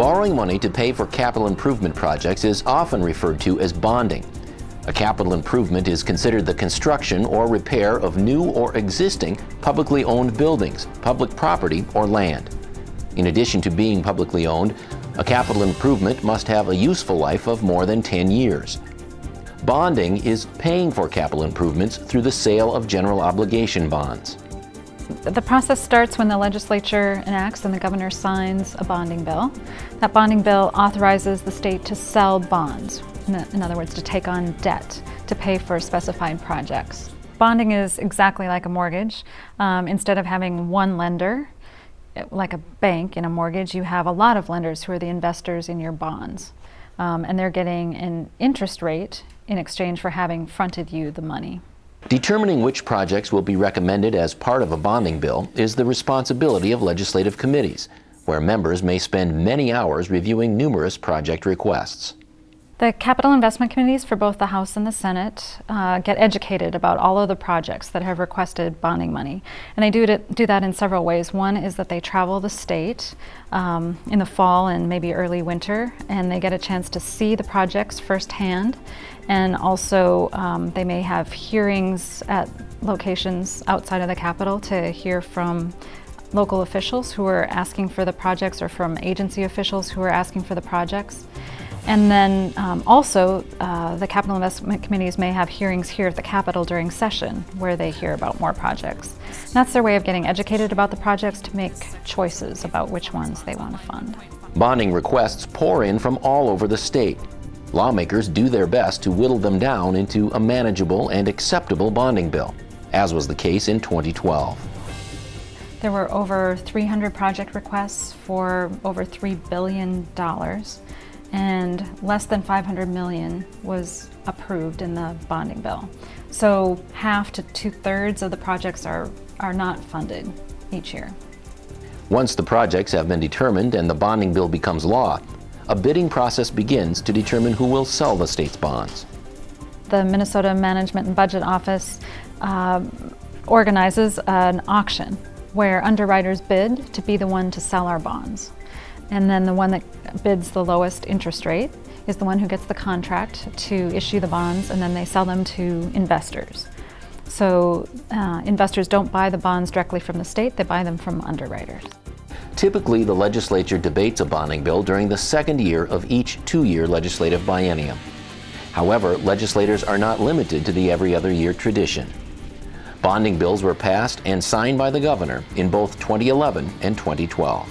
Borrowing money to pay for capital improvement projects is often referred to as bonding. A capital improvement is considered the construction or repair of new or existing publicly owned buildings, public property, or land. In addition to being publicly owned, a capital improvement must have a useful life of more than 10 years. Bonding is paying for capital improvements through the sale of general obligation bonds. The process starts when the legislature enacts and the governor signs a bonding bill. That bonding bill authorizes the state to sell bonds, in other words, to take on debt to pay for specified projects. Bonding is exactly like a mortgage. Instead of having one lender, like a bank in a mortgage, you have a lot of lenders who are the investors in your bonds. And they're getting an interest rate in exchange for having fronted you the money. Determining which projects will be recommended as part of a bonding bill is the responsibility of legislative committees, where members may spend many hours reviewing numerous project requests. The capital investment committees for both the House and the Senate get educated about all of the projects that have requested bonding money. And they do that in several ways. One is that they travel the state in the fall and maybe early winter, and they get a chance to see the projects firsthand. And also they may have hearings at locations outside of the Capitol to hear from local officials who are asking for the projects, or from agency officials who are asking for the projects. And then also the capital investment committees may have hearings here at the Capitol during session where they hear about more projects. And that's their way of getting educated about the projects to make choices about which ones they want to fund. Bonding requests pour in from all over the state. Lawmakers do their best to whittle them down into a manageable and acceptable bonding bill, as was the case in 2012. There were over 300 project requests for over $3 billion, and less than $500 million was approved in the bonding bill. So half to two-thirds of the projects are not funded each year. Once the projects have been determined and the bonding bill becomes law, a bidding process begins to determine who will sell the state's bonds. The Minnesota Management and Budget Office organizes an auction where underwriters bid to be the one to sell our bonds. And then the one that bids the lowest interest rate is the one who gets the contract to issue the bonds, and then they sell them to investors. So investors don't buy the bonds directly from the state, they buy them from underwriters. Typically, the legislature debates a bonding bill during the second year of each two-year legislative biennium. However, legislators are not limited to the every other year tradition. Bonding bills were passed and signed by the governor in both 2011 and 2012.